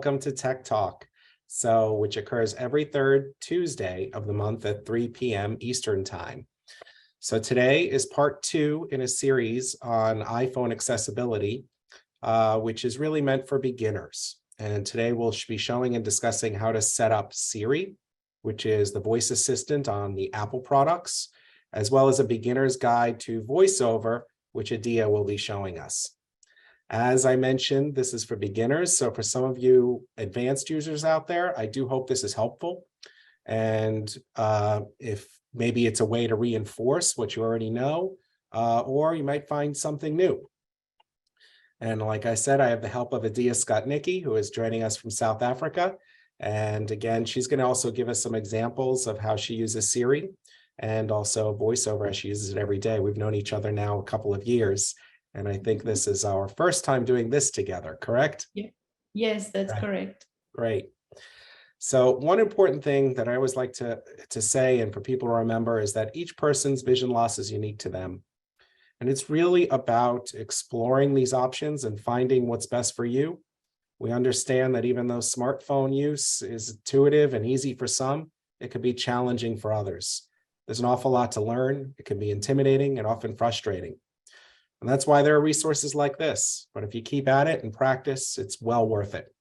welcome to Tech Talk, which occurs every third Tuesday of the month at 3 p.m. Eastern Time. So today is part 2 in a series on iPhone accessibility, which is really meant for beginners. And today we'll be showing and discussing how to set up Siri, which is the voice assistant on the Apple products, as well as a beginner's guide to VoiceOver, which Adia will be showing us. As I mentioned, this is for beginners. So for some of you advanced users out there, I do hope this is helpful. And if maybe it's a way to reinforce what you already know, or you might find something new. And like I said, I have the help of Adia Skotnicki, who is joining us from South Africa. And again, she's going to also give us some examples of how she uses Siri and also VoiceOver as she uses it every day. We've known each other now a couple of years. And I think this is our first time doing this together, correct? Yeah. Yes, that's correct. Great. So one important thing that I always like to say and for people to remember is that each person's vision loss is unique to them. And it's really about exploring these options and finding what's best for you. We understand that even though smartphone use is intuitive and easy for some, it could be challenging for others. There's an awful lot to learn. It can be intimidating and often frustrating. And that's why there are resources like this. But if you keep at it and practice, it's well worth it.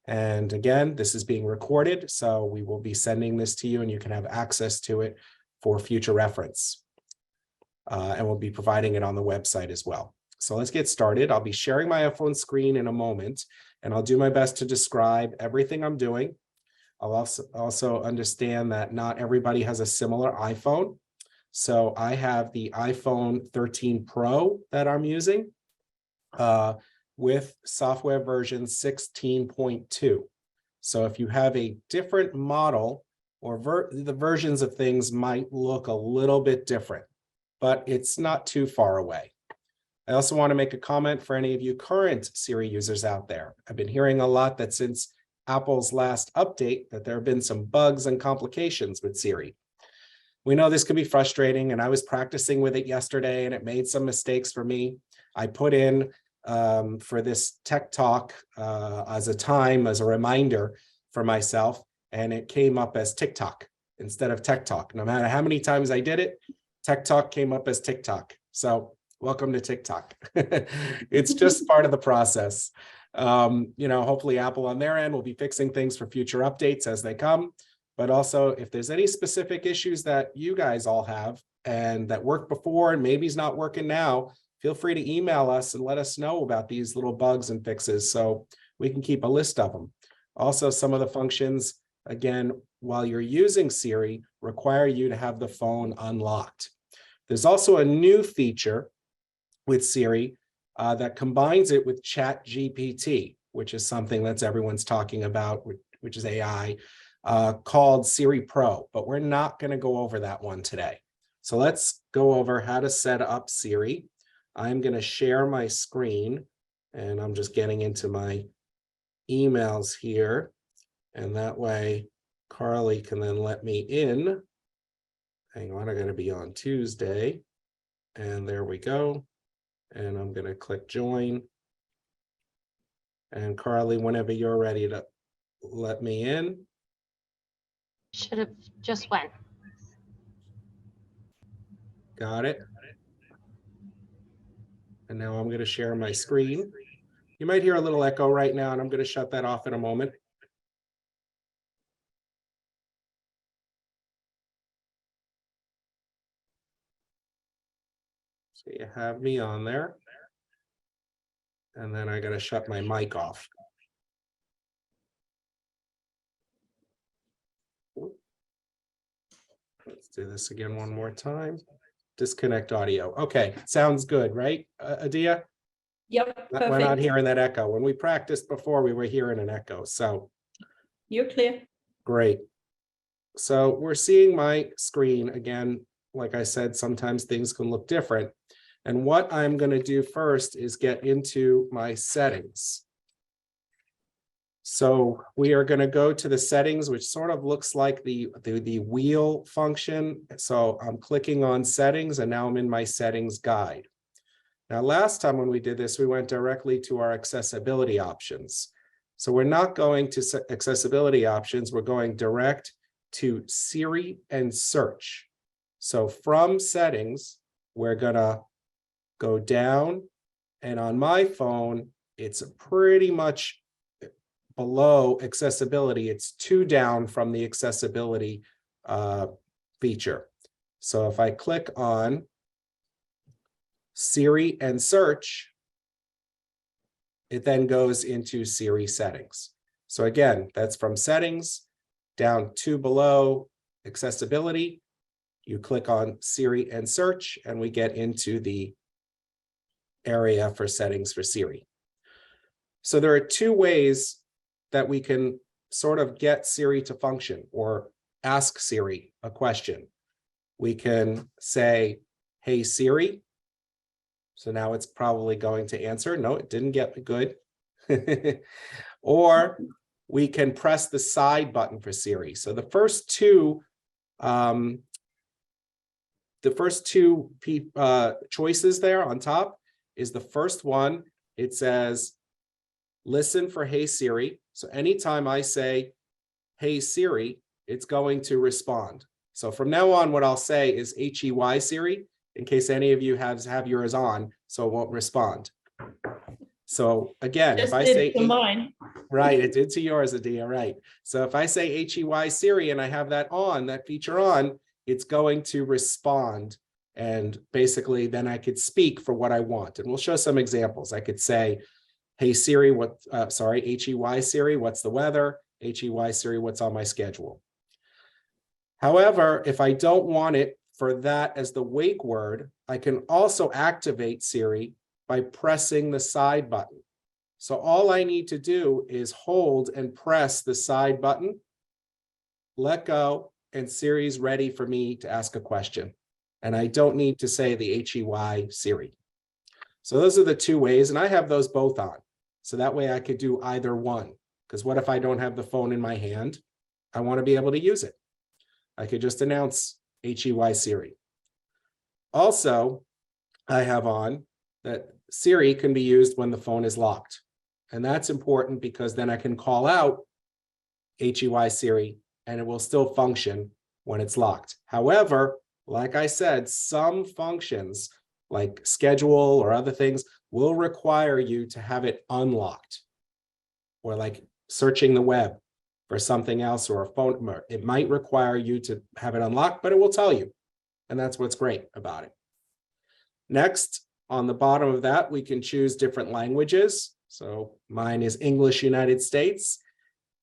And again, this is being recorded, so we will be sending this to you and you can have access to it for future reference. And we'll be providing it on the website as well. So let's get started. I'll be sharing my iPhone screen in a moment, and I'll do my best to describe everything I'm doing. I'll also understand that not everybody has a similar iPhone. So I have the iPhone 13 Pro that I'm using with software version 16.2. So if you have a different model or the versions of things might look a little bit different, but it's not too far away. I also want to make a comment for any of you current Siri users out there. I've been hearing a lot that since Apple's last update that there have been some bugs and complications with Siri. We know this can be frustrating, and I was practicing with it yesterday and it made some mistakes for me. I put in for this tech talk as a reminder for myself, and it came up as TikTok instead of Tech Talk. No matter how many times I did it, Tech Talk came up as TikTok. So welcome to TikTok. It's just part of the process. Hopefully Apple on their end will be fixing things for future updates as they come. But also, if there's any specific issues that you guys all have and that worked before and maybe it's not working now, feel free to email us and let us know about these little bugs and fixes so we can keep a list of them. Also, some of the functions, again, while you're using Siri, require you to have the phone unlocked. There's also a new feature with Siri that combines it with ChatGPT, which is something that's everyone's talking about, which is AI. Called Siri Pro, but we're not going to go over that one today. So let's go over how to set up Siri. I'm going to share my screen, and I'm just getting into my emails here, and that way Carly can then let me in. Hang on, I'm going to be on Tuesday, and there we go. And I'm going to click join. And Carly, whenever you're ready to let me in. Should have just went. Got it. And now I'm going to share my screen. You might hear a little echo right now, and I'm going to shut that off in a moment. So you have me on there. And then I got to shut my mic off. Let's do this again one more time. Disconnect audio. Okay, sounds good, right, Adia? Yep, perfect. We're not hearing that echo. When we practiced before, we were hearing an echo, so. You're clear. Great. So we're seeing my screen again. Like I said, sometimes things can look different. And what I'm going to do first is get into my settings. So we are going to go to the settings, which sort of looks like the wheel function. So I'm clicking on settings, and now I'm in my settings guide. Now, last time when we did this, we went directly to our accessibility options. So we're not going to accessibility options. We're going direct to Siri and search. So from settings, we're gonna go down, and on my phone, it's pretty much below accessibility. It's 2 down from the accessibility feature. So if I click on Siri and search, it then goes into Siri settings. So again, that's from settings down 2 below accessibility. You click on Siri and search, and we get into the area for settings for Siri. So there are 2 ways that we can sort of get Siri to function or ask Siri a question. We can say, hey, Siri. So now it's probably going to answer. No, it didn't get good. Or we can press the side button for Siri. So the first two choices there on top is the first one. It says, listen for Hey Siri. So anytime I say, Hey Siri, it's going to respond. So from now on, what I'll say is HEY Siri, in case any of you have yours on, so it won't respond. So again, Just if I did say, to mine. right, it did to yours, Adia, right. So if I say HEY Siri and I have that on, that feature on, it's going to respond. And basically then I could speak for what I want. And we'll show some examples. I could say, hey Siri, HEY Siri, what's the weather? HEY Siri, what's on my schedule? However, if I don't want it for that as the wake word, I can also activate Siri by pressing the side button. So all I need to do is hold and press the side button, let go, and Siri's ready for me to ask a question. And I don't need to say the HEY Siri. So those are the 2 ways, and I have those both on. So that way I could do either one, because what if I don't have the phone in my hand? I want to be able to use it. I could just announce HEY Siri. Also, I have on that Siri can be used when the phone is locked. And that's important because then I can call out HEY Siri and it will still function when it's locked. However, like I said, some functions like schedule or other things will require you to have it unlocked, or like searching the web for something else or a phone. It might require you to have it unlocked, but it will tell you. And that's what's great about it. Next, on the bottom of that, we can choose different languages. So mine is English United States.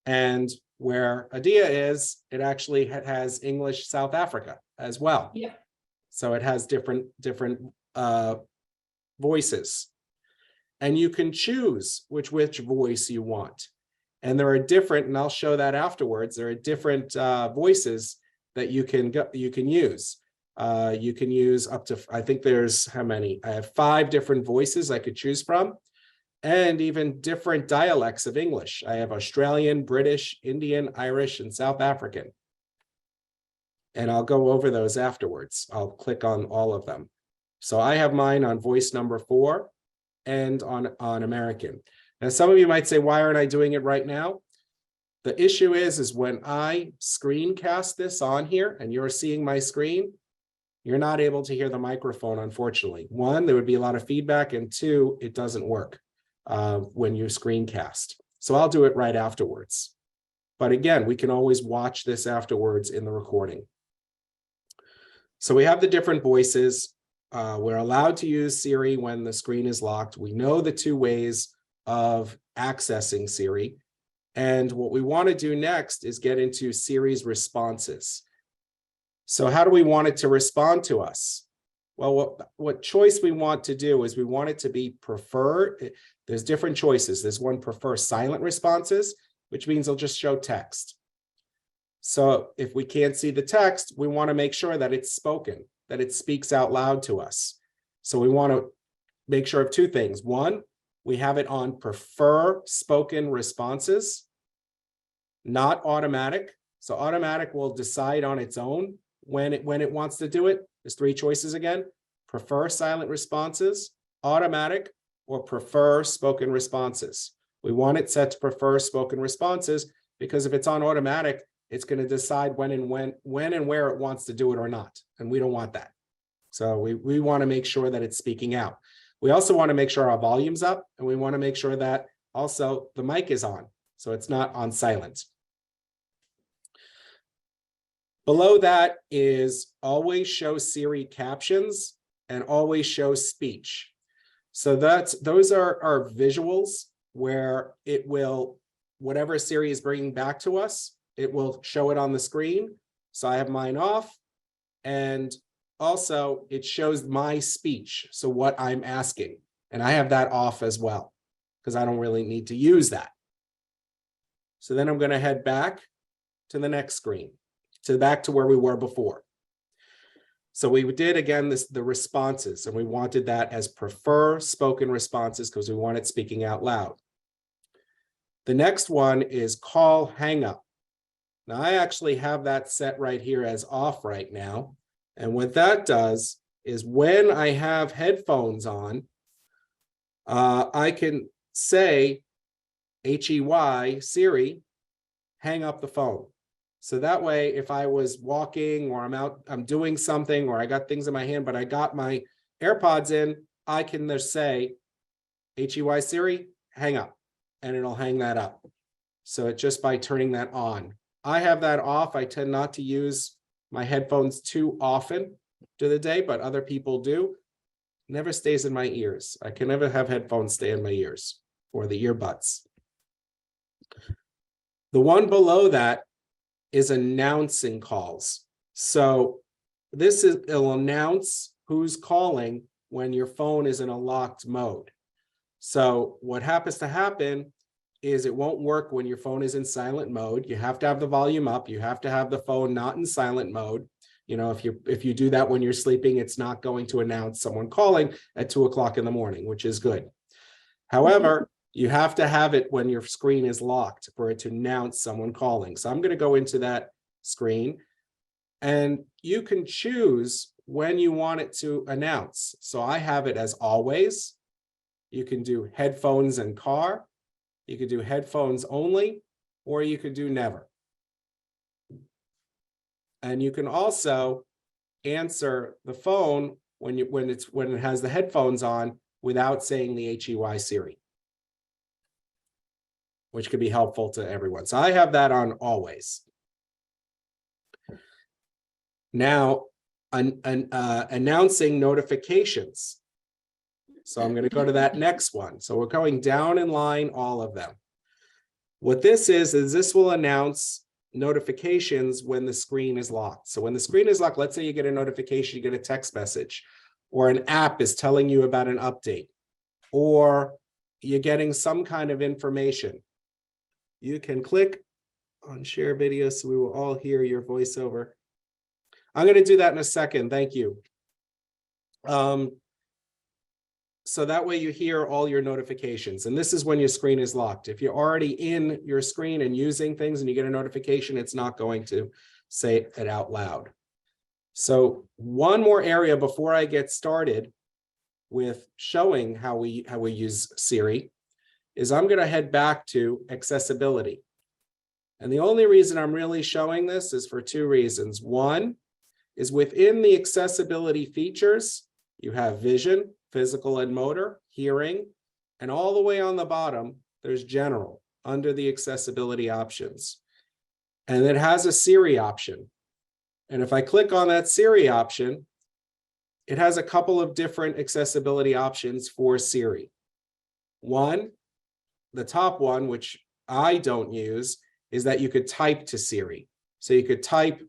And where Adia is, it actually has English South Africa as well. Yeah. So it has different voices. And you can choose which voice you want. And there are different, and I'll show that afterwards, there are different voices that you can use. You can use up to, I think there's how many? I have 5 different voices I could choose from, and even different dialects of English. I have Australian, British, Indian, Irish, and South African. And I'll go over those afterwards. I'll click on all of them. So I have mine on voice number 4 and on American. Now, some of you might say, why aren't I doing it right now? The issue is when I screencast this on here and you're seeing my screen, you're not able to hear the microphone, unfortunately. 1, there would be a lot of feedback, and 2, it doesn't work when you screencast. So I'll do it right afterwards. But again, we can always watch this afterwards in the recording. So we have the different voices. We're allowed to use Siri when the screen is locked. We know the 2 ways of accessing Siri. And what we want to do next is get into Siri's responses. So how do we want it to respond to us? Well, what choice we want to do is we want it to be preferred. There's different choices. There's one prefer silent responses, which means it'll just show text. So if we can't see the text, we want to make sure that it's spoken, that it speaks out loud to us. So we want to make sure of 2 things. 1, we have it on prefer spoken responses, not automatic. So automatic will decide on its own when it wants to do it. There's 3 choices again: prefer silent responses, automatic, or prefer spoken responses. We want it set to prefer spoken responses because if it's on automatic, it's going to decide when and where it wants to do it or not. And we don't want that. So we want to make sure that it's speaking out. We also want to make sure our volume's up, and we want to make sure that also the mic is on, so it's not on silent. Below that is always show Siri captions and always show speech. So those are our visuals where it will, whatever Siri is bringing back to us, it will show it on the screen. So I have mine off, and also it shows my speech, so what I'm asking, and I have that off as well because I don't really need to use that. So then I'm going to head back to the next screen, back to where we were before. So we did, again, the responses, and we wanted that as prefer spoken responses because we want it speaking out loud. The next one is call hang up. Now I actually have that set right here as off right now. And what that does is when I have headphones on, I can say, HEY, Siri, hang up the phone. So that way, if I was walking or I'm doing something, or I got things in my hand, but I got my AirPods in, I can just say, HEY, Siri, hang up, and it'll hang that up. So it's just by turning that on. I have that off. I tend not to use my headphones too often to the day, but other people do. Never stays in my ears. I can never have headphones stay in my ears, or the earbuds. The one below that is announcing calls. So it'll announce who's calling when your phone is in a locked mode. So what happens to happen is it won't work when your phone is in silent mode. You have to have the volume up. You have to have the phone not in silent mode. You know, if you do that when you're sleeping, it's not going to announce someone calling at 2 o'clock in the morning, which is good. However, you have to have it when your screen is locked for it to announce someone calling. So I'm going to go into that screen, and you can choose when you want it to announce. So I have it as always. You can do headphones and car. You could do headphones only, or you could do never. And you can also answer the phone when it has the headphones on without saying the HEY Siri, which could be helpful to everyone. So I have that on always. Now, announcing notifications. So I'm going to go to that next one. So we're going down in line, all of them. What this is this will announce notifications when the screen is locked. So when the screen is locked, let's say you get a notification, you get a text message, or an app is telling you about an update, or you're getting some kind of information. You can click on share video so we will all hear your voiceover. I'm going to do that in a second. Thank you. So that way you hear all your notifications. And this is when your screen is locked. If you're already in your screen and using things and you get a notification, it's not going to say it out loud. So one more area before I get started with showing how we use Siri is I'm going to head back to accessibility. And the only reason I'm really showing this is for two reasons. One is within the accessibility features, you have vision, physical and motor, hearing, and all the way on the bottom, there's general under the accessibility options. And it has a Siri option. And if I click on that Siri option, it has a couple of different accessibility options for Siri. One, the top one, which I don't use, is that you could type to Siri. So you could type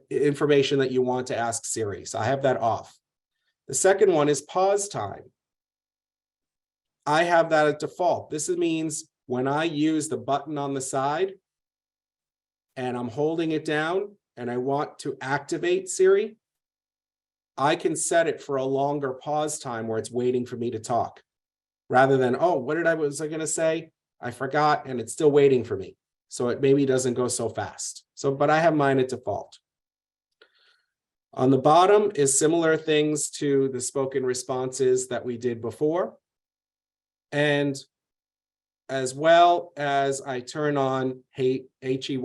information that you want to ask Siri. So I have that off. The second one is pause time. I have that at default. This means when I use the button on the side and I'm holding it down and I want to activate Siri, I can set it for a longer pause time where it's waiting for me to talk, rather than, oh, what was I going to say? I forgot, and it's still waiting for me. So it maybe doesn't go so fast. So, but I have mine at default. On the bottom is similar things to the spoken responses that we did before. And as well as I turn on HEY,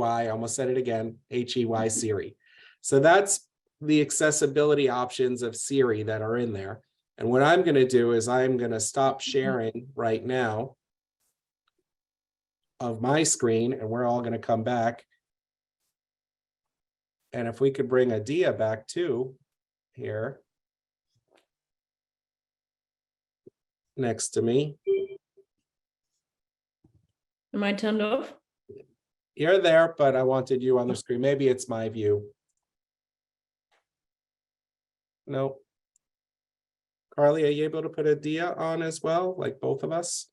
I almost said it again, HEY Siri. So that's the accessibility options of Siri that are in there. And what I'm going to do is I'm going to stop sharing right now of my screen, and we're all going to come back. And if we could bring Adia back too here next to me. Am I turned off? You're there, but I wanted you on the screen. Maybe it's my view. No. Carly, are you able to put Adia on as well, like both of us?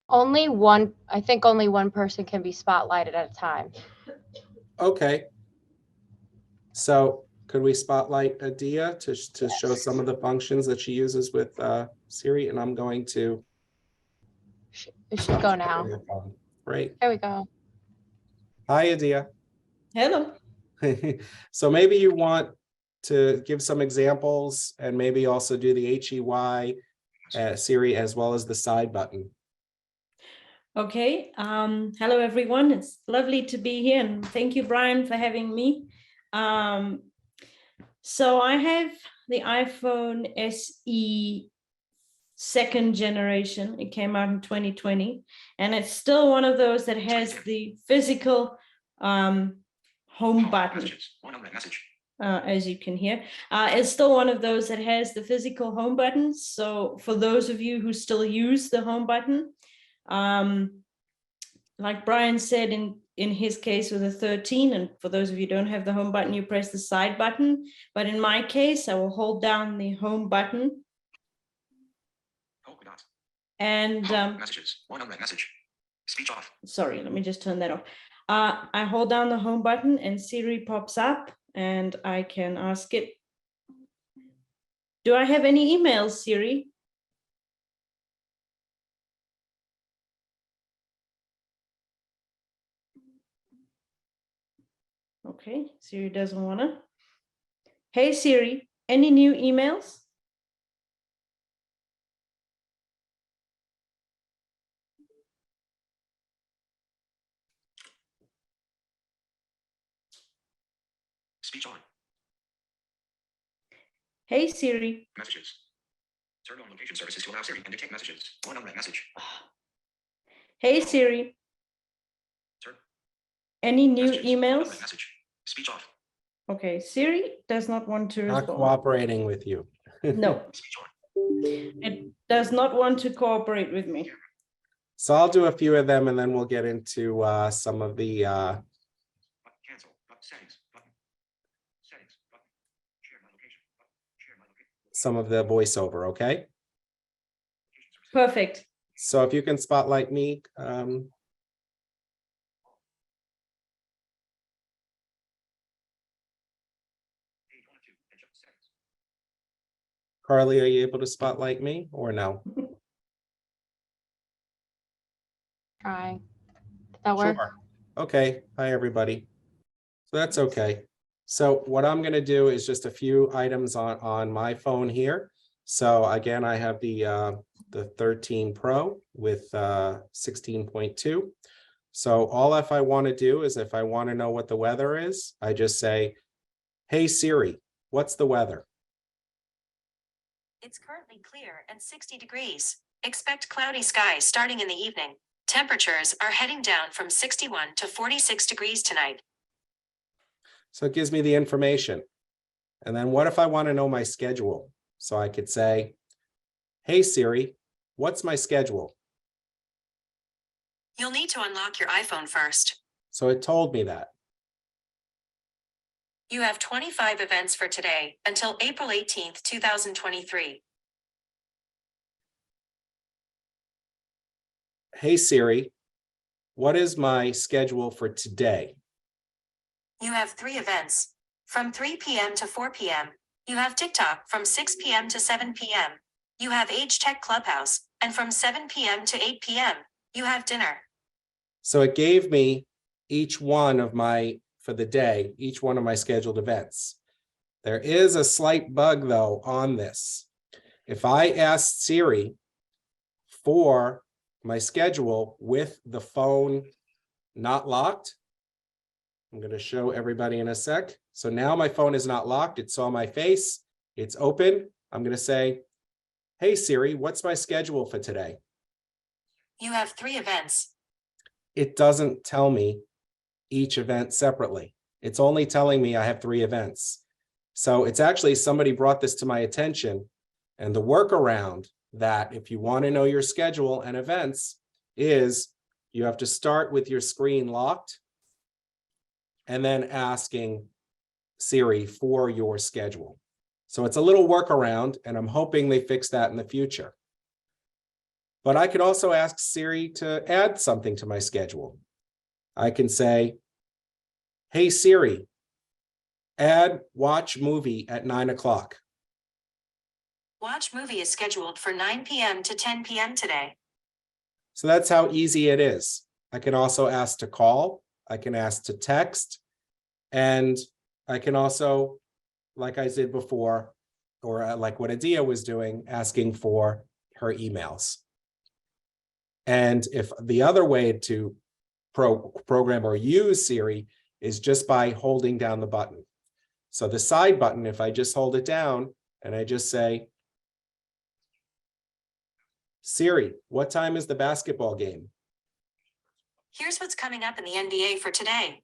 Only one, I think only one person can be spotlighted at a time. Okay. So could we spotlight Adia to show some of the functions that she uses with Siri? And I'm going to. It should go now. Great. There we go. Hi, Adia. Hello. So maybe you want to give some examples and maybe also do the HEY Siri as well as the side button. Okay. Hello, everyone. It's lovely to be here, and thank you, Brian, for having me. So I have the iPhone SE second generation. It came out in 2020, and it's still one of those that has the physical home button. As you can hear, it's still one of those that has the physical home button. So for those of you who still use the home button, like Brian said in his case with a 13, and for those of you who don't have the home button, you press the side button. But in my case, I will hold down the home button. And messages, one unread message, speech off. Sorry, let me just turn that off. I hold down the home button and Siri pops up and I can ask it, do I have any emails, Siri? Okay, Siri doesn't wanna. Hey Siri, any new emails? Speech on. Hey Siri. Messages. Turn on location services to allow Siri and dictate messages. One unread message. Hey Siri. Turn. Any new Messages. One emails? unread message. Speech off. Okay, Siri does not want to Not respond. cooperating with you. No, Speech on. it does not want to cooperate with me. So I'll do a few of them and then we'll get into some of the Button. Cancel. Button. Settings. Button. Settings. Button. Share my location. Button. Share my location. some of the voiceover, okay? Location services. Perfect. So if you can spotlight me, Page 1 of 2. Adjust settings. Carly, are you able to spotlight me or no? Trying. Did that work? Sure. Okay. Hi, everybody. So that's okay. So what I'm going to do is just a few items on my phone here. So again, I have the 13 Pro with 16.2. So all if I want to do is if I want to know what the weather is, I just say, hey Siri, what's the weather? It's currently clear and 60 degrees. Expect cloudy skies starting in the evening. Temperatures are heading down from 61 to 46 degrees tonight. So it gives me the information. And then what if I want to know my schedule? So I could say, hey Siri, what's my schedule? You'll need to unlock your iPhone first. So it told me that. You have 25 events for today until April 18th, 2023. Hey Siri, what is my schedule for today? You have 3 events. From 3 p.m. to 4 p.m. You have TikTok from 6 p.m. to 7 p.m. You have Age Tech Clubhouse, and from 7 p.m. to 8 p.m. you have dinner. So it gave me each one of my, for the day, each one of my scheduled events. There is a slight bug though on this. If I asked Siri for my schedule with the phone not locked. I'm going to show everybody in a sec. So now my phone is not locked. It saw my face. It's open. I'm going to say, hey, Siri, what's my schedule for today? You have 3 events. It doesn't tell me each event separately. It's only telling me I have 3 events. So it's actually somebody brought this to my attention, and the workaround that if you want to know your schedule and events is you have to start with your screen locked and then asking Siri for your schedule. So it's a little workaround, and I'm hoping they fix that in the future. But I could also ask Siri to add something to my schedule. I can say, hey, Siri, add watch movie at 9 o'clock. Watch movie is scheduled for 9 p.m. to 10 p.m. today. So that's how easy it is. I can also ask to call. I can ask to text. And I can also, like I did before, or like what Adia was doing, asking for her emails. And if the other way to program or use Siri is just by holding down the button. So the side button, if I just hold it down and I just say, Siri, what time is the basketball game? Here's what's coming up in the NBA for today.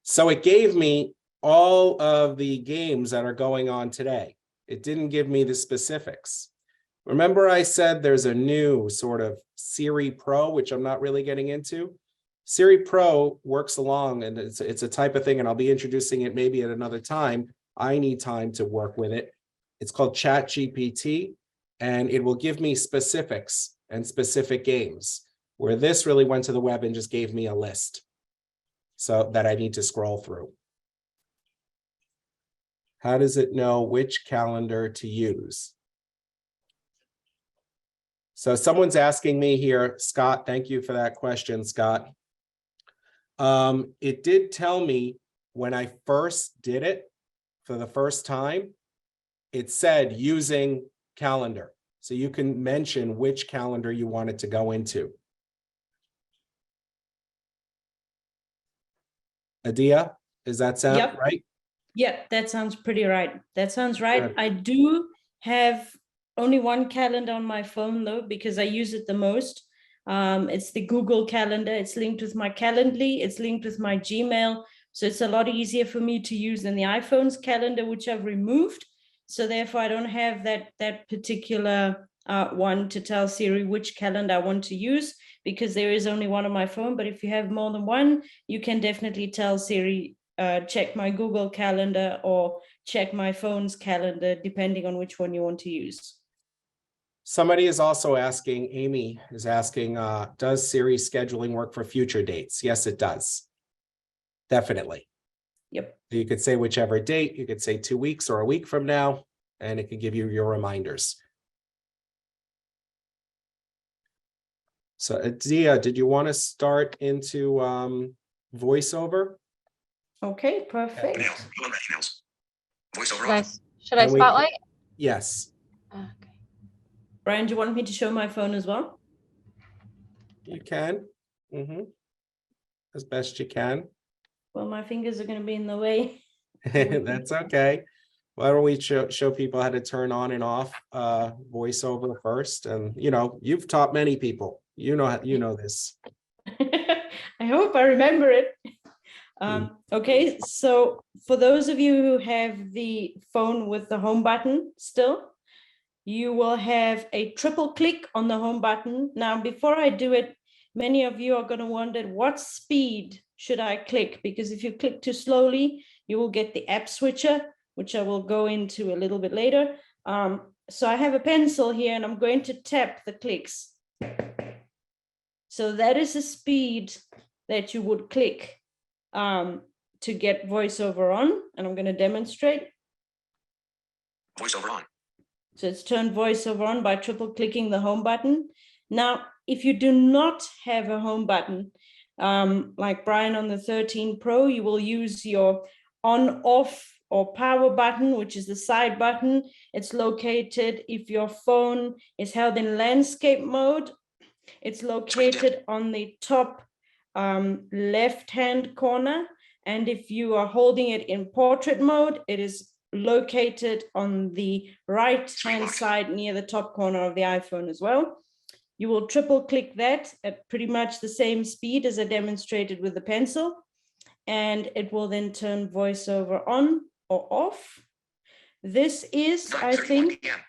So it gave me all of the games that are going on today. It didn't give me the specifics. Remember I said there's a new sort of Siri Pro, which I'm not really getting into. Siri Pro works along, and it's a type of thing, and I'll be introducing it maybe at another time. I need time to work with it. It's called ChatGPT, and it will give me specifics and specific games, where this really went to the web and just gave me a list so that I need to scroll through. How does it know which calendar to use? So someone's asking me here, Scott, thank you for that question, Scott. It did tell me when I first did it for the first time, it said using calendar. So you can mention which calendar you want it to go into. Adia, does that sound Yep. right? Yeah, that sounds pretty right. That sounds right. Good. I do have only one calendar on my phone though, because I use it the most. It's the Google Calendar. It's linked with my Calendly. It's linked with my Gmail. So it's a lot easier for me to use than the iPhone's calendar, which I've removed. So therefore, I don't have that particular one to tell Siri which calendar I want to use, because there is only one on my phone. But if you have more than one, you can definitely tell Siri, check my Google Calendar or check my phone's calendar, depending on which one you want to use. Somebody is also asking, Amy is asking, does Siri scheduling work for future dates? Yes, it does. Definitely. Yep. You could say whichever date, you could say 2 weeks or a week from now, and it could give you your reminders. So Adia, did you want to start into voiceover? Okay, perfect. Emails. Unread emails. Voiceover Should I, off. should I And we- spotlight? Yes, Okay. Brian, do you want me to show my phone as well? you can. As best you can. Well, my fingers are going to be in the way. That's okay. Why don't we show people how to turn on and off voiceover first? And you've taught many people. You know this. I hope I remember it. Okay, so for those of you who have the phone with the home button still, you will have a triple click on the home button. Now, before I do it, many of you are going to wonder what speed should I click? Because if you click too slowly, you will get the app switcher, which I will go into a little bit later. So I have a pencil here and I'm going to tap the clicks. So that is the speed that you would click to get voiceover on, and I'm going to demonstrate. Voiceover on. So it's turned voiceover on by triple clicking the home button. Now, if you do not have a home button, like Brian on the 13 Pro, you will use your on-off or power button, which is the side button. It's located if your phone is held in landscape mode. It's located on the top left-hand corner. And if you are holding it in portrait mode, it is located on the right-hand side near the top corner of the iPhone as well. You will triple click that at pretty much the same speed as I demonstrated with the pencil. And it will then turn voiceover on or off. This is, I 9:31 think, PM.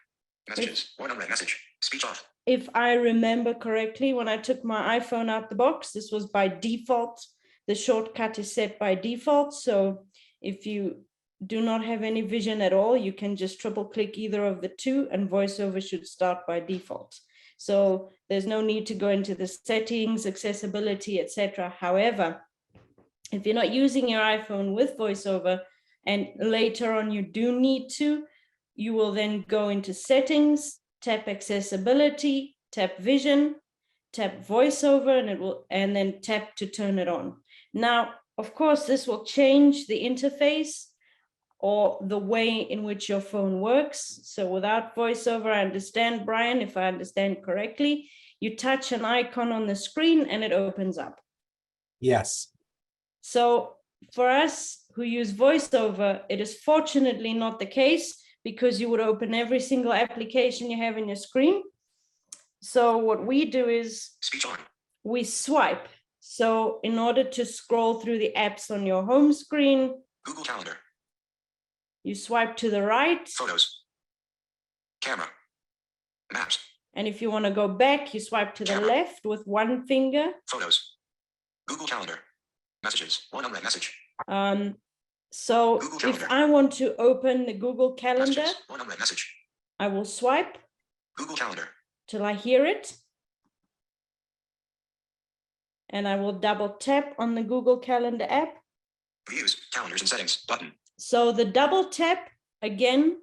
Messages. One unread message. Speech off. if I remember correctly, when I took my iPhone out the box, this was by default. The shortcut is set by default. So if you do not have any vision at all, you can just triple click either of the two and voiceover should start by default. So there's no need to go into the settings, accessibility, etc. However, if you're not using your iPhone with voiceover and later on you do need to, you will then go into settings, tap accessibility, tap vision, tap voiceover, and then tap to turn it on. Now, of course, this will change the interface or the way in which your phone works. So without voiceover, I understand, Brian, if I understand correctly, you touch an icon on the screen and it opens up. Yes. So for us who use voiceover, it is fortunately not the case because you would open every single application you have in your screen. So what we do is Speech on. we swipe. So in order to scroll through the apps on your home screen, Google Calendar. you swipe to the right. Photos. Camera. Maps. And if you want to go back, you swipe to the Camera. left with one finger. Photos. Google Calendar. Messages. One unread message. So Google if Calendar. I want to open the Google Calendar, Messages. One unread message. I will swipe Google Calendar. till I hear it. And I will double tap on the Google Calendar app. Views. Calendars and settings. Button. So the double tap, again,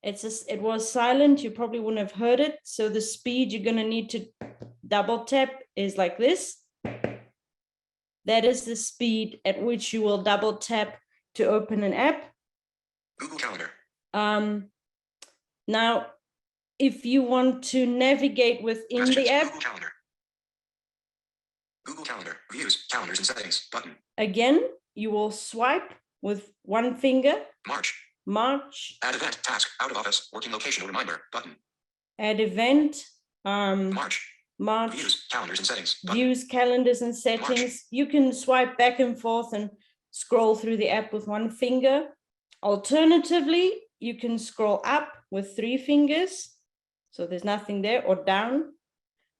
it was silent. You probably wouldn't have heard it. So the speed you're going to need to double tap is like this. That is the speed at which you will double tap to open an app. Google Calendar. Now, if you want to navigate within Messages. the app, Google Calendar. Google Calendar. Views. Calendars and settings. Button. again, you will swipe with one finger, March. March, Add event. Task. Out of office. Working location. Reminder. Button. add event, March. March, Views. Calendars and settings. Button. views, calendars and settings. You can swipe back and forth and scroll through the app with one finger. Alternatively, you can scroll up with three fingers. So there's nothing there, or down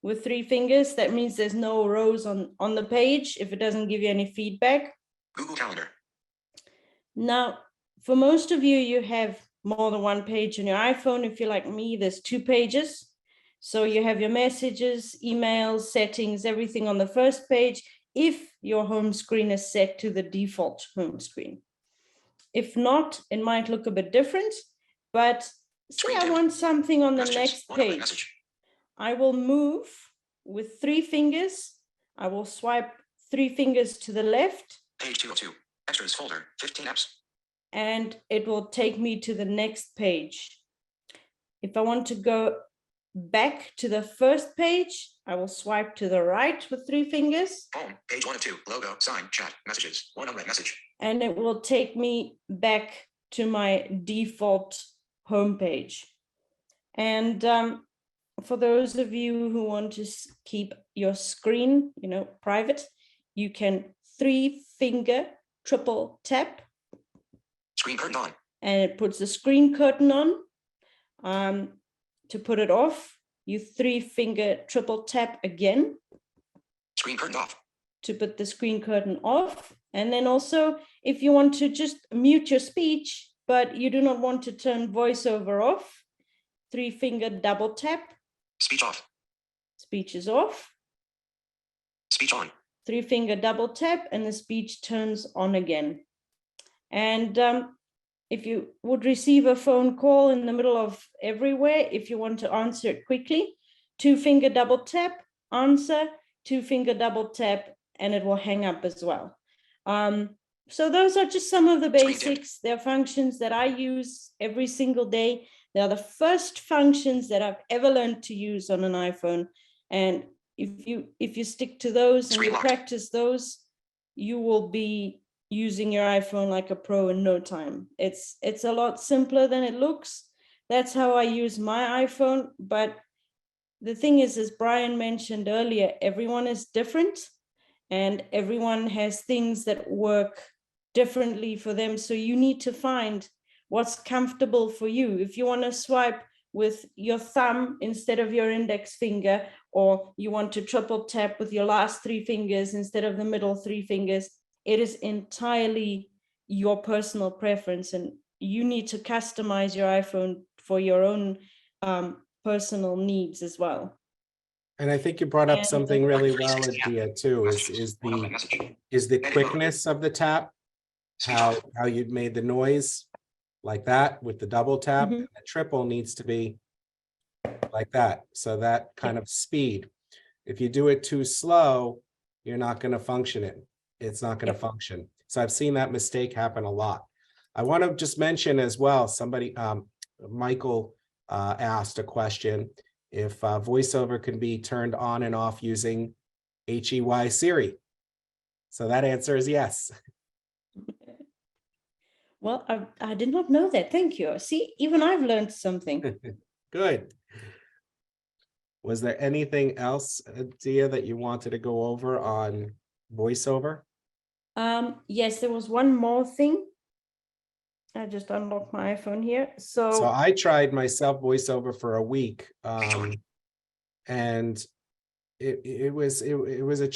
with three fingers. That means there's no rows on the page if it doesn't give you any feedback. Google Calendar. Now, for most of you, you have more than one page on your iPhone. If you're like me, there's 2 pages. So you have your messages, emails, settings, everything on the first page, if your home screen is set to the default home screen. If not, it might look a bit different, but say I want something on the Messages. next One unread page. message. I will move with 3 fingers. I will swipe 3 fingers to the left, Page 202. Extras folder. 15 apps. and it will take me to the next page. If I want to go back to the first page, I will swipe to the right with 3 fingers, Home. Page 1 of 2. Logo. Sign. Chat. Messages. One unread message. and it will take me back to my default home page. And for those of you who want to keep your screen, private, you can 3-finger triple tap, Screen curtain on. and it puts the screen curtain on. To put it off, you 3-finger triple tap again Screen curtain off. to put the screen curtain off. And then also, if you want to just mute your speech, but you do not want to turn voiceover off, 3-finger double tap, Speech off. speech is off, Speech on. 3-finger double tap, and the speech turns on again. And if you would receive a phone call in the middle of everywhere, if you want to answer it quickly, 2-finger double tap, answer, 2-finger double tap, and it will hang up as well. So those are just some of the Screen tip. basics. They're functions that I use every single day. They are the first functions that I've ever learned to use on an iPhone. And if you stick to those and Screen you locked. practice those, you will be using your iPhone like a pro in no time. It's a lot simpler than it looks. That's how I use my iPhone. But the thing is, as Brian mentioned earlier, everyone is different and everyone has things that work differently for them. So you need to find what's comfortable for you. If you want to swipe with your thumb instead of your index finger, or you want to triple tap with your last 3 fingers instead of the middle 3 fingers, it is entirely your personal preference, and you need to customize your iPhone for your own personal needs as well. And I think you brought up And- something really well, 360 app. Adia, too, Messages. One of them message. is the Edit mode. quickness of the tap. Speech How off. you made the noise like that with the double tap. Mhm. And the triple needs to be like that. So that kind of speed. If you do it too slow, you're not going to function it. It's not going to Yep. function. So I've seen that mistake happen a lot. I want to just mention as well, somebody, Michael asked a question, if voiceover can be turned on and off using HEY Siri. So that answer is yes. Well, I did not know that. Thank you. See, even I've learned something. Good. Was there anything else, Dia, that you wanted to go over on voiceover? Yes, there was one more thing. I just unlocked my iPhone here. So So I tried myself voiceover for a week, and it was a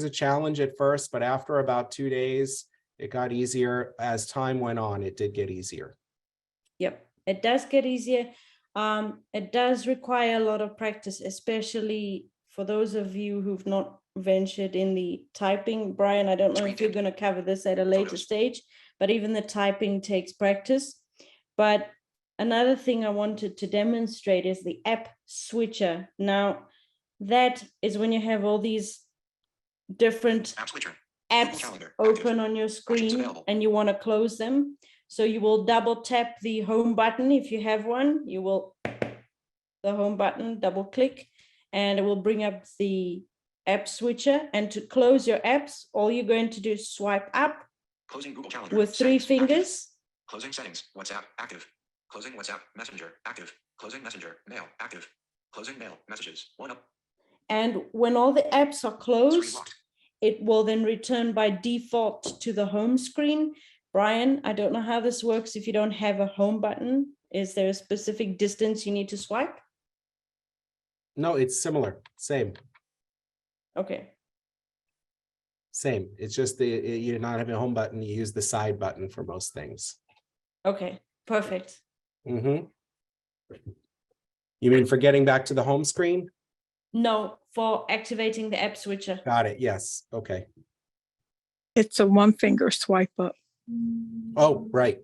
challenge at first, but after about 2 days, it got easier. As time went on, it did get easier. yep, it does get easier. It does require a lot of practice, especially for those of you who've not ventured in the typing. Brian, I don't know if you're going to cover this at a later Photos. stage, but even the typing takes practice. But another thing I wanted to demonstrate is the app switcher. Now, that is when you have all these different App switcher. Google apps Calendar. open on your screen available. and you want to close them. So you will double tap the home button if you have one. You will the home button, double click, and it will bring up the app switcher. And to close your apps, all you're going to do is swipe up Closing Google Calendar. with 3 Settings. Active. fingers. Closing settings. WhatsApp. Active. Closing WhatsApp. Messenger. Active. Closing Messenger. Mail. Active. Closing mail. Messages. One up. And when all the apps are Screen closed, locked. it will then return by default to the home screen. Brian, I don't know how this works if you don't have a home button. Is there a specific distance you need to swipe? No, it's similar, same. Okay. Same. It's just you're not having a home button. You use the side button for most things. Okay, perfect. You mean for getting back to the home screen? No, for activating the app switcher. Got it. Yes. Okay. It's a 1-finger swipe up. Oh, right.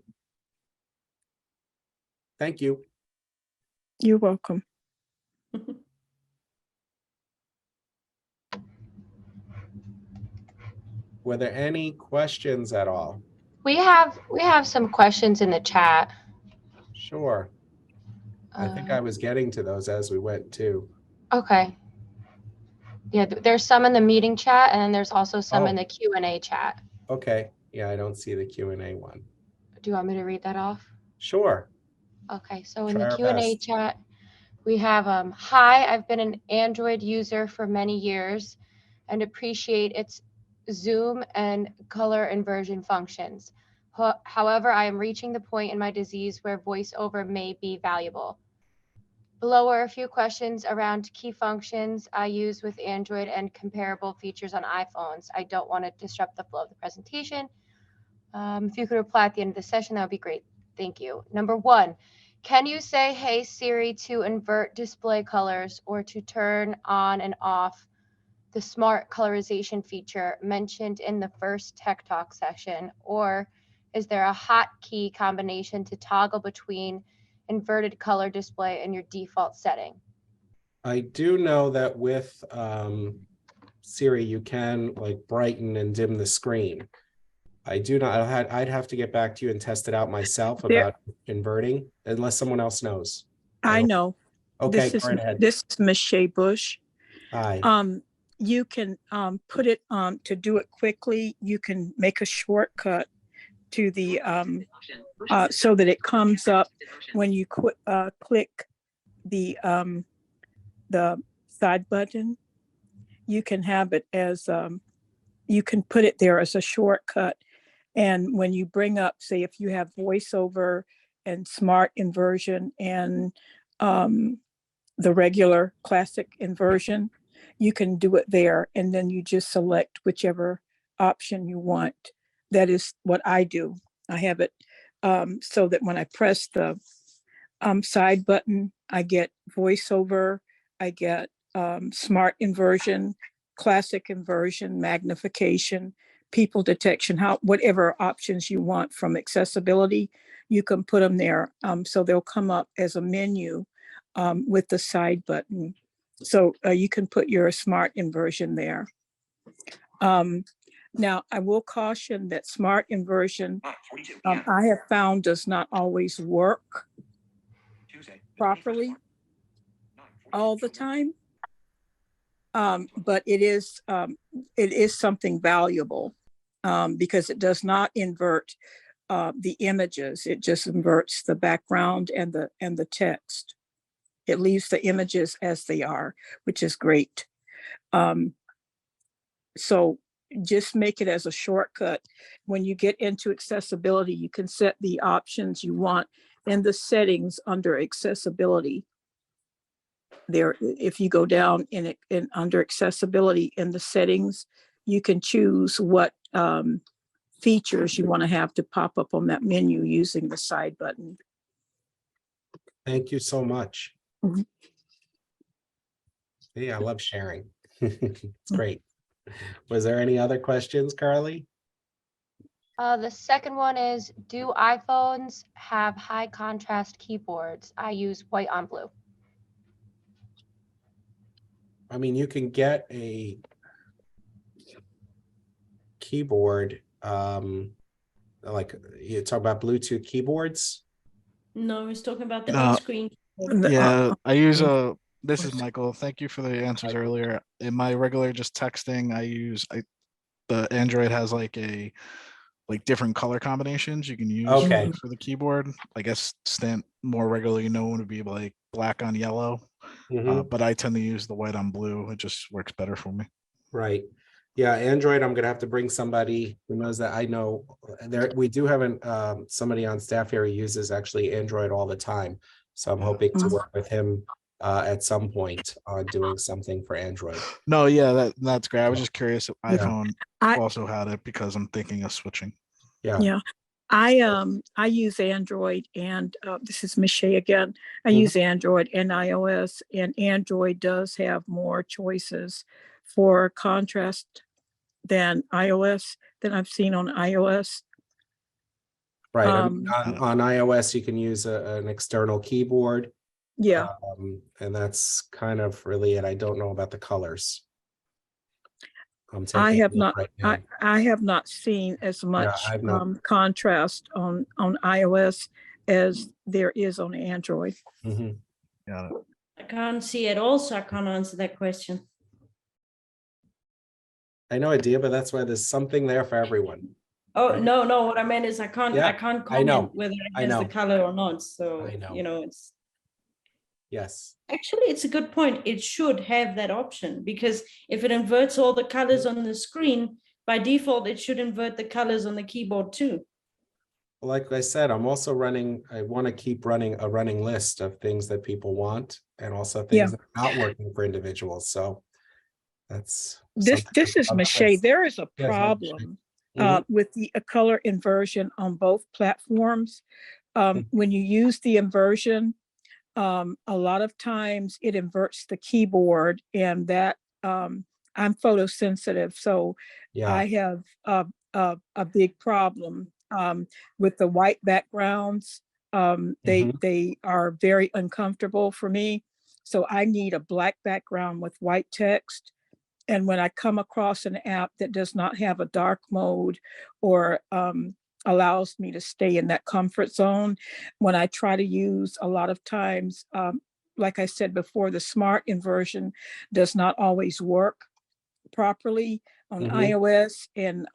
Thank you. You're welcome. Were there any questions at all? We have some questions in the chat. Sure. I think I was getting to those as we went too. Okay. Yeah, there's some in the meeting chat, and then there's also some in Oh. the Q&A chat. Okay. Yeah, I don't see the Q&A one. Do you want me to read that off? Sure. Okay, so in Try the our Q&A best. chat, we have, hi, I've been an Android user for many years and appreciate its zoom and color inversion functions. However, I am reaching the point in my disease where voiceover may be valuable. Below are a few questions around key functions I use with Android and comparable features on iPhones. I don't want to disrupt the flow of the presentation. If you could reply at the end of the session, that would be great. Thank you. Number 1, can you say, hey Siri, to invert display colors or to turn on and off the smart colorization feature mentioned in the first Tech Talk session? Or is there a hotkey combination to toggle between inverted color display and your default setting? I do know that with Siri, you can like brighten and dim the screen. I do not, I'd have to get back to you and test it out myself There- about inverting, unless someone else knows. I know. Okay, This is go right ahead. this is Miss Shea Bush. Hi. You can put it to do it quickly. You can make a shortcut to the so that it comes up when you click the side button. You can have it as you can put it there as a shortcut. And when you bring up, say, if you have voiceover and smart inversion and the regular classic inversion, you can do it there. And then you just select whichever option you want. That is what I do. I have it so that when I press the side button, I get voiceover, I get smart inversion, classic inversion, magnification, people detection, whatever options you want from accessibility, you can put them there. So they'll come up as a menu with the side button. So you can put your smart inversion there. Now, I will caution that smart inversion, 42 I have found does not always work Tuesday. properly all the time. But it is something valuable because it does not invert the images. It just inverts the background and the text. It leaves the images as they are, which is great. So just make it as a shortcut. When you get into accessibility, you can set the options you want in the settings under accessibility. There, if you go down in under accessibility in the settings, you can choose what features you want to have to pop up on that menu using the side button. Thank you so much. Mhm. Hey, I love sharing. It's great. Was there any other questions, Carly? The second one is, do iPhones have high contrast keyboards? I use white on blue. I mean, you can get a keyboard, like you talk about Bluetooth keyboards. No, he's talking about the No. on-screen. Yeah, I use this is Michael. Thank you for the answers earlier. In my regular just texting, the Android has like different color combinations you can use Okay. for the keyboard. I guess more regularly known would be like black on yellow. Mhm. But I tend to use the white on blue. It just works better for me. Right. Yeah, Android, I'm gonna have to bring somebody who knows that. I know there, we do have somebody on staff here who uses actually Android all the time. So I'm Yeah. hoping to Mhm. work with him at some point on doing something for Android. No, yeah, that's great. I was just curious if Yeah. iPhone I- also had it because I'm thinking of switching. Yeah. Yeah, I use Android and this is Miss Shea again. I Mhm. use Android and iOS, and Android does have more choices for contrast than iOS than I've seen on iOS. Right. I mean, Um, on iOS, you can use an external keyboard. Yeah, And that's kind of really it. I don't know about the colors. I'm I taking a have look not. right now. I have not seen as much I've not. contrast on iOS as there is on Android. Mhm. Got it. I can't see it also. I can't answer that question. I no idea, but that's why there's something there for everyone. Oh, Right. no, what I meant is I can't Yeah, comment I know. whether I it has the know. color or not. So, I know. it's Yes. actually, it's a good point. It should have that option because if it inverts all the colors on the screen, by default, it should invert the colors on the keyboard too. Like I said, I'm also I want to keep running a running list of things that people want and also things Yeah. that are not working for individuals. So that's This something is on the Michelle. list. There is a Yes, problem Mhm. with the color inversion on both platforms. When you use the inversion, a lot of times it inverts the keyboard, and that I'm photosensitive, so Yeah. I have a big problem with the white backgrounds. Mhm. They are very uncomfortable for me, so I need a black background with white text. And when I come across an app that does not have a dark mode or allows me to stay in that comfort zone, when I try to use a lot of times, like I said before, the smart inversion does not always work properly on Mhm. iOS and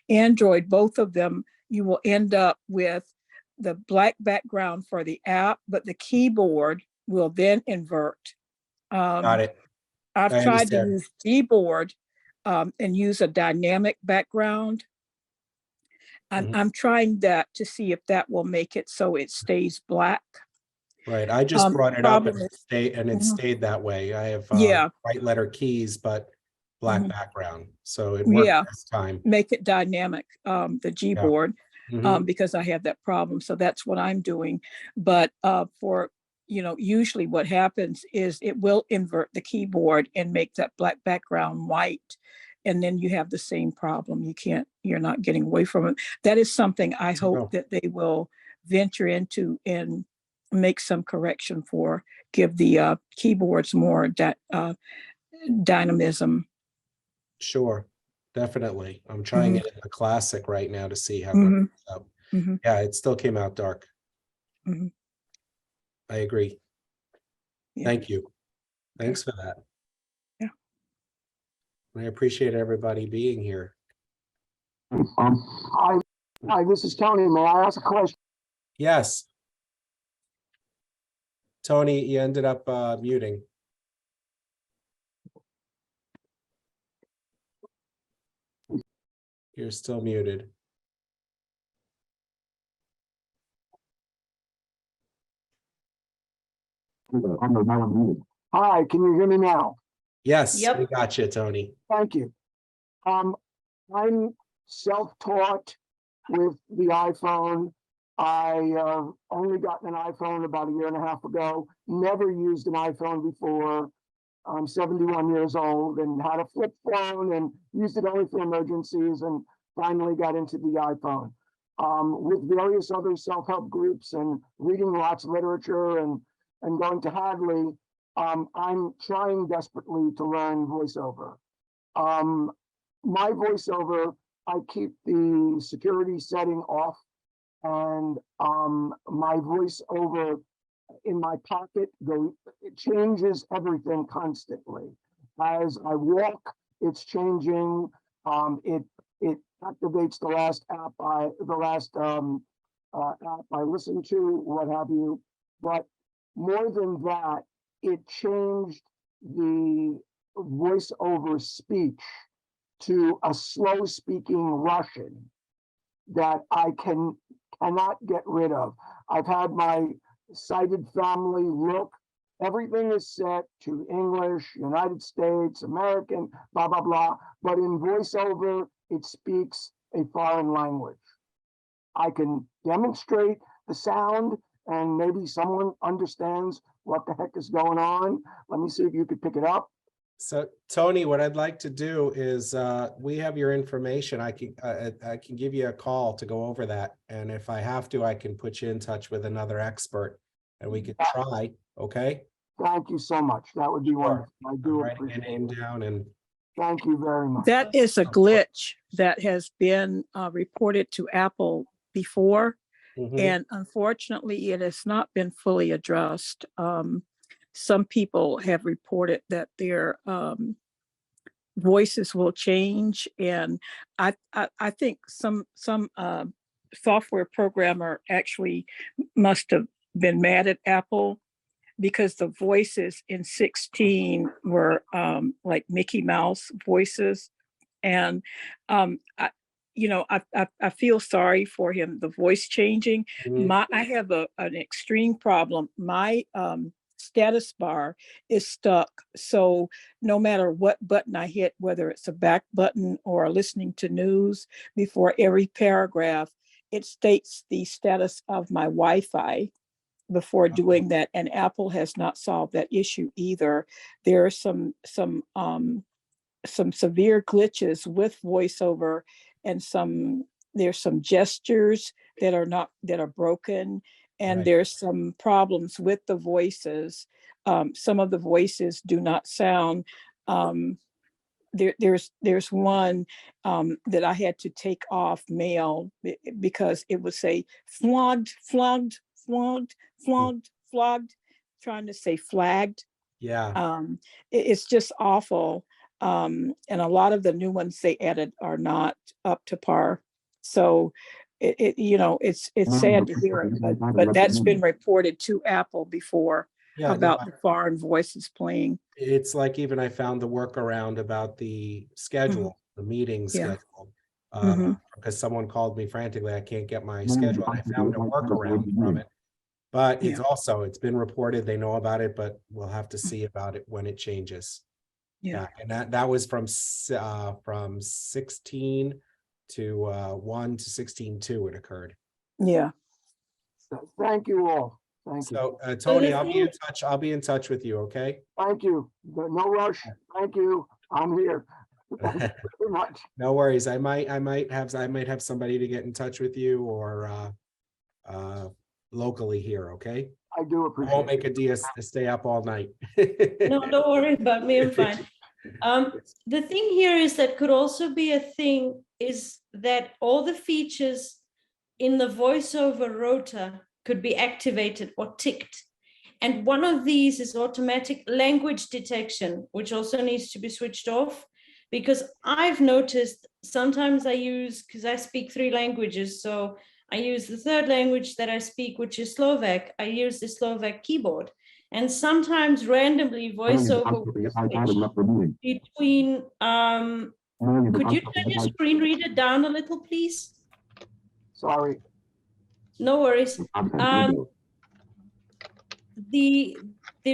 Android. Both of them, you will end up with the black background for the app, but the keyboard will then invert. Got it. I've I tried to understand. use Gboard and use a dynamic background. Mhm. I'm trying that to see if that will make it so it stays black. Right. I just brought it up Problem and is, it Mhm. stayed that way. I have Yeah, white letter keys, but black Mhm. background. So it worked yeah, this time. make it dynamic, the Yeah. Gboard, Mhm. because I have that problem. So that's what I'm doing. But for, usually what happens is it will invert the keyboard and make that black background white. And then you have the same problem. You're not getting away from it. That is something I hope Oh, that they will venture into and make some correction for, give the keyboards more dynamism. sure. Definitely. I'm trying Mhm, it in the classic right now to see how that mhm, works out. mhm, Yeah, it still came out dark. mhm. I agree. Yeah, Thank you. okay, Thanks for that. yeah. I appreciate everybody being here. Hi, this is Tony. May I ask a question? Yes. Tony, you ended up muting. You're still muted. Hi, can you hear me now? Yes, we Yep. got you, Tony. Thank you. I'm self-taught with the iPhone. I only got an iPhone about a year and a half ago. Never used an iPhone before. I'm 71 years old and had a flip phone and used it only for emergencies and finally got into the iPhone. With various other self-help groups and reading lots of literature and going to Hadley, I'm trying desperately to learn voiceover. My voiceover, I keep the security setting off and my voiceover in my pocket it changes everything constantly. As I walk, it's changing. It activates the last app I listened to, what have you. But more than that, it changed the voiceover speech to a slow speaking Russian that I cannot get rid of. I've had my sighted family look. Everything is set to English, United States, American, blah, blah, blah. But in voiceover, it speaks a foreign language. I can demonstrate the sound and maybe someone understands what the heck is going on. Let me see if you could pick it up. So Tony, what I'd like to do is we have your information. I can give you a call to go over that. And if I have to, I can put you in touch with another expert and we could try. Okay. Thank you so much. That would be Sure. wonderful. I I'm do writing your appreciate name it. down and Thank you very much. That is a glitch that has been reported to Apple before, Mhm. and unfortunately, it has not been fully addressed. Some people have reported that their voices will change, and I think some software programmer actually must have been mad at Apple because the voices in 16 were like Mickey Mouse voices. And I feel sorry for him, the voice changing. Mhm. I have an extreme problem. My status bar is stuck. So no matter what button I hit, whether it's a back button or listening to news, before every paragraph, it states the status of my Wi-Fi before doing that, and Apple has not solved that issue either. There are some severe glitches with voiceover, and there's some gestures that are broken, and Right. there's some problems with the voices. Some of the voices do not sound there's one that I had to take off mail because it would say flogged, flogged, flogged, flogged, flogged, trying to say flagged. Yeah, It's just awful. And a lot of the new ones they added are not up to par. So it's sad to hear it, but that's been reported to Apple before yeah. No, about the foreign voices playing. it's like even I found the workaround about the schedule, the meeting Yeah. schedule. Mhm. Because someone called me frantically, I can't get my schedule. And I found a workaround from it. But it's Yeah. also, it's been reported, they know about it, but we'll have to see about it when it changes. Yeah. And that was from 16 to 1 to 16:2 it occurred. Yeah. Thank you all. Thank you. So So Tony, the I'll be in thing- touch. I'll be in touch with you, okay? Thank you. No rush. Thank you. I'm here. Thank you very much. No worries. I might have somebody to get in touch with you or locally here, okay? I do I appreciate won't it. make a DS to stay up all night. No, don't worry about me, I'm fine. The thing here is that could also be a thing is that all the features in the voiceover rotor could be activated or ticked. And one of these is automatic language detection, which also needs to be switched off. Because I've noticed sometimes because I speak 3 languages. So I use the 3rd language that I speak, which is Slovak. I use the Slovak keyboard. And sometimes randomly voiceover will switch between, could you turn your screen reader down a little, please? Sorry. No worries. The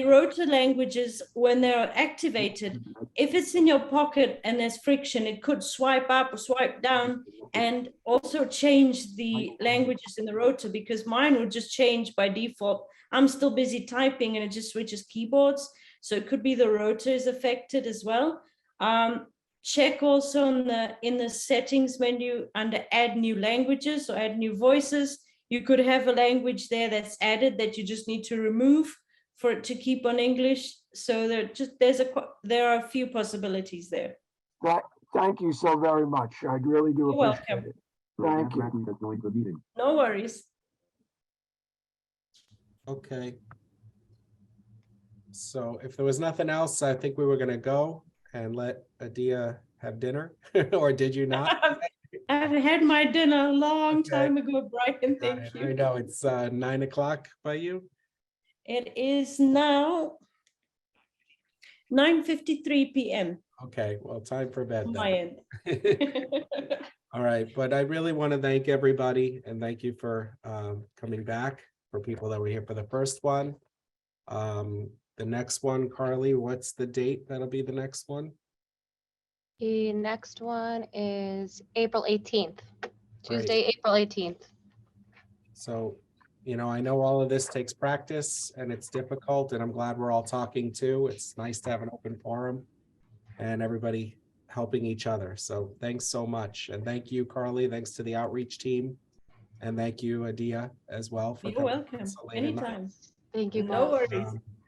rotor languages, when they're activated, if it's in your pocket and there's friction, it could swipe up or swipe down and also change the languages in the rotor, because mine would just change by default. I'm still busy typing and it just switches keyboards. So it could be the rotor is affected as well. Check also in the settings menu under add new languages or add new voices. You could have a language there that's added that you just need to remove for it to keep on English. So there are a few possibilities there. Thank you so very much. I really do You're appreciate welcome. it. Thank you. No worries. Okay. So if there was nothing else, I think we were gonna go and let Adia have dinner, or did you not? I've had my dinner a long Okay. time ago, Brian. Got Thank it. you. I know it's 9 o'clock by you. It is now 9:53 p.m. Okay, well, time for bed on my then. end. All right, but I really want to thank everybody and thank you for coming back, for people that were here for the first one. The next one, Carly, what's the date? That'll be the next one. The next one is April 18th, Great. Tuesday, April 18th. So, I know all of this takes practice and it's difficult, and I'm glad we're all talking too. It's nice to have an open forum and everybody helping each other. So thanks so much. And thank you, Carly. Thanks to the outreach team. And thank you, Adia, as well. For You're coming welcome. so late at night. Anytime. Thank you No both. worries.